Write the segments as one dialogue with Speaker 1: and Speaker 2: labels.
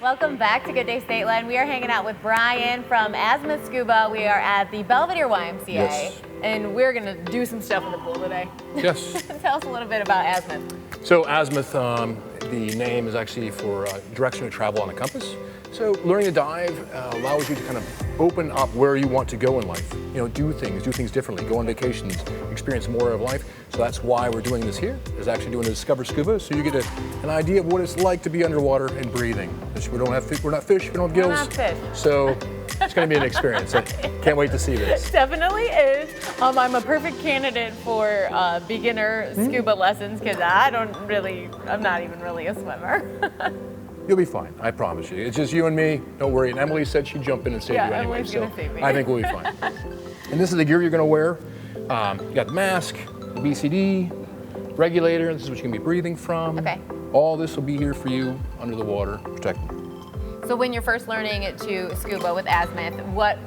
Speaker 1: Welcome back to Good Day State Line. We are hanging out with Brian from Azimuth Scuba. We are at the Belvedere YMCA,
Speaker 2: Yes.
Speaker 1: and we're going to do some stuff in the pool today.
Speaker 2: Yes.
Speaker 1: Tell us a little bit about Azimuth.
Speaker 2: So Azimuth, the name is actually for direction of travel on a compass. So learning to dive allows you to kind of open up where you want to go in life. You know, do things differently, go on vacations, experience more of life. So that's why we're doing this here, is actually doing a Discover Scuba, so you get an idea of what it's like to be underwater and breathing. We're not fish, we don't have gills.
Speaker 1: We're not fish.
Speaker 2: So it's going to be an experience. I can't wait to see this.
Speaker 1: Definitely is. I'm a perfect candidate for beginner scuba lessons because I'm not even really a swimmer.
Speaker 2: You'll be fine, I promise you. It's just you and me, don't worry. And Emily said she'd jump in and save you anyway,
Speaker 1: Emily's
Speaker 2: so
Speaker 1: gonna save me.
Speaker 2: I think we'll be fine. And this is the gear you're gonna wear. You got the mask, the BCD, regulator, this is what you're gonna be breathing from.
Speaker 1: Okay.
Speaker 2: All this will be here for you under the water, protected.
Speaker 1: So when you're first learning to scuba with Azimuth, what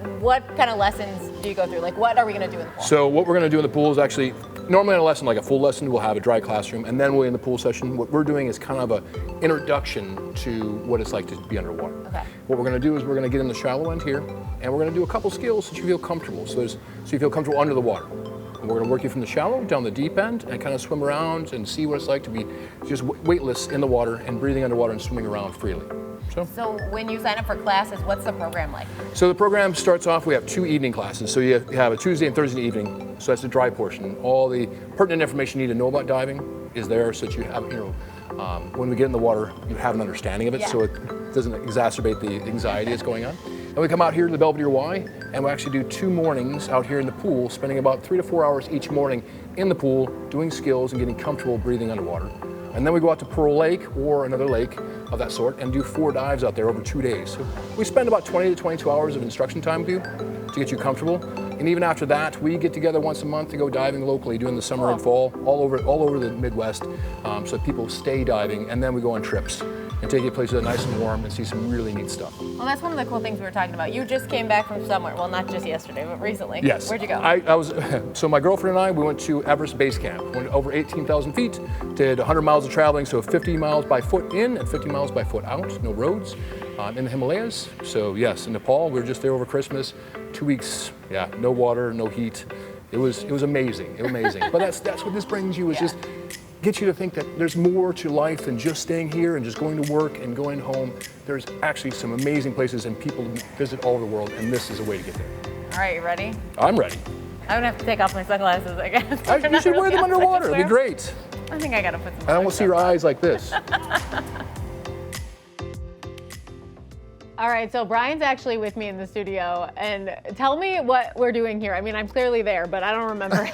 Speaker 1: kind of lessons do you go through? Like, what are we going to do in the pool?
Speaker 2: So what we're going to do in the pool is actually, normally in a lesson, like a full lesson, we'll have a dry classroom, and then we'll in the pool session, what we're doing is kind of an introduction to what it's like to be underwater.
Speaker 1: Okay.
Speaker 2: What we're going to do is we're going to get in the shallow end here, and we're going to do a couple skills that you feel comfortable. So you feel comfortable under the water. And we're going to work you from the shallow down the deep end and kind of swim around and see what it's like to be just weightless in the water and breathing underwater and swimming around freely.
Speaker 1: So when you sign up for classes, what's the program like?
Speaker 2: So the program starts off, we have 2 evening classes. So you have a Tuesday and Thursday evening, so that's the dry portion. All the pertinent information you need to know about diving is there so that you have, when we get in the water, you have an understanding of it, so it doesn't exacerbate the anxiety that's going on. And we come out here to the Belvedere Y, and we actually do 2 mornings out here in the pool, spending about 3 to 4 hours each morning in the pool, doing skills and getting comfortable breathing underwater. And then we go out to Pearl Lake or another lake of that sort and do 4 dives out there over 2 days. So we spend about 20 to 22 hours of instruction time with you to get you comfortable. And even after that, we get together once a month to go diving locally during the summer and fall, all over the Midwest, so people stay diving, and then we go on trips and take you places that are nice and warm and see some really neat stuff.
Speaker 1: Well, that's one of the cool things we were talking about. You just came back from somewhere. Well, not just yesterday, but recently.
Speaker 2: Yes.
Speaker 1: Where'd you go?
Speaker 2: I was, so my girlfriend and I, we went to Everest Base Camp. Went over 18,000 feet, did 100 miles of traveling, so 50 miles by foot in and 50 miles by foot out, no roads, in the Himalayas. So yes, in Nepal, we were just there over Christmas, 2 weeks, no water, no heat. It was amazing, But that's what this brings you, is just get you to think that there's more to life than just staying here and just going to work and going home. There's actually some amazing places and people to visit all over the world, and this is a way to get there.
Speaker 1: All right, you ready?
Speaker 2: I'm ready.
Speaker 1: I'm gonna have to take off my sunglasses, I guess.
Speaker 2: You should wear them underwater, it'd be great.
Speaker 1: I think I gotta put some
Speaker 2: I don't want to see your eyes like this.
Speaker 1: All right, so Brian's actually with me in the studio, and tell me what we're doing here. I mean, I'm clearly there, but I don't remember.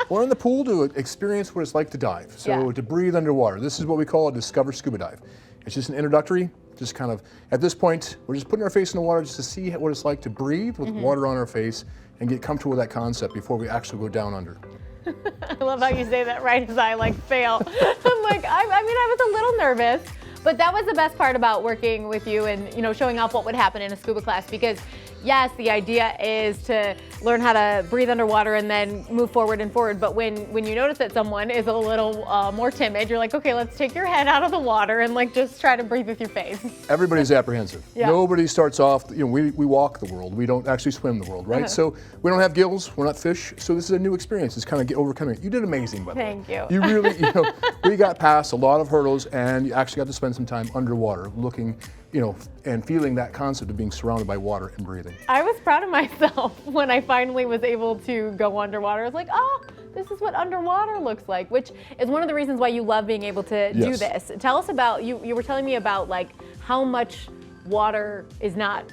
Speaker 2: We're in the pool to experience what it's like to dive. So to breathe underwater. This is what we call a Discover Scuba dive. It's just an introductory, just kind of, at this point, we're just putting our face in the water just to see what it's like to breathe with water on our face and get comfortable with that concept before we actually go down under.
Speaker 1: I love how you say that right as I fail. I'm like, I was a little nervous. But that was the best part about working with you and showing off what would happen in a scuba class, because yes, the idea is to learn how to breathe underwater and then move forward and forward. But when you notice that someone is a little more timid, you're like, okay, let's take your head out of the water and just try to breathe with your face.
Speaker 2: Everybody's apprehensive. Nobody starts off, we walk the world. We don't actually swim the world, right? So we don't have gills, we're not fish. So this is a new experience. It's kind of overcoming it. You did amazing, by the way.
Speaker 1: Thank you.
Speaker 2: You really, we got past a lot of hurdles, and you actually got to spend some time underwater looking, and feeling that concept of being surrounded by water and breathing.
Speaker 1: I was proud of myself when I finally was able to go underwater. I was like, oh, this is what underwater looks like, which is one of the reasons why you love being able to do this. Tell us about, you were telling me about how much water is not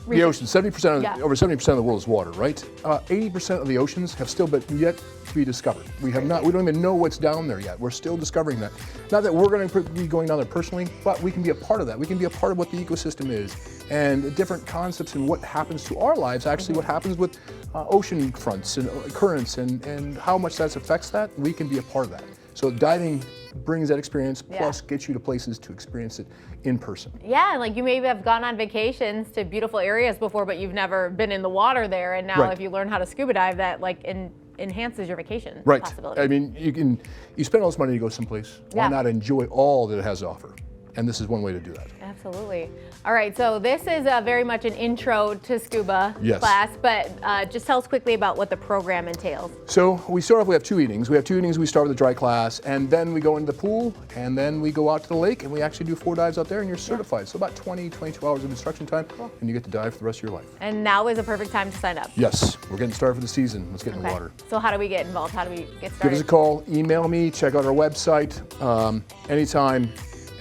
Speaker 2: the ocean, 70%, over 70% of the world is water, right? 80% of the oceans have still been yet to be discovered. We don't even know what's down there yet. We're still discovering that. Not that we're going to be going down there personally, but we can be a part of that. We can be a part of what the ecosystem is, and different concepts and what happens to our lives, actually what happens with ocean fronts and currents and how much that affects that, we can be a part of that. So diving brings that experience, plus gets you to places to experience it in person. Yeah, and you maybe have gone on vacations to beautiful areas before, but you've never been in the water there, and now if you learn how to scuba dive, that enhances your vacation possibilities. I mean, you spend all this money to go someplace, why not enjoy all that it has to offer? and this is one way to do that.
Speaker 1: Absolutely. All right, so this is very much an intro to scuba
Speaker 2: Yes.
Speaker 1: class, but just tell us quickly about what the program entails.
Speaker 2: So we start off, we have 2 evenings. We have 2 evenings, we start with a dry class, and then we go into the pool, and then we go out to the lake, and we actually do 4 dives out there, and you're certified. So about 20, 22 hours of instruction time, and you get to dive for the rest of your life.
Speaker 1: And now is a perfect time to sign up.
Speaker 2: Yes, we're getting started for the season. Let's get in the
Speaker 1: Okay.
Speaker 2: water.
Speaker 1: So how do we get involved? How do we get started?
Speaker 2: Give us a call, email me, check out our website, anytime,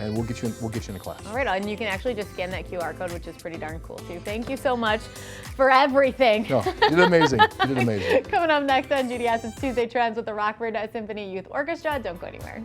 Speaker 2: and we'll get you in the class.
Speaker 1: All right, and you can actually just scan that QR code, which is pretty darn cool too. Thank you so much for everything.
Speaker 2: No, you did amazing. You did amazing.
Speaker 1: Coming up next on GDS, it's Tuesday Trends with the Rockford Symphony Youth Orchestra. Don't go anywhere.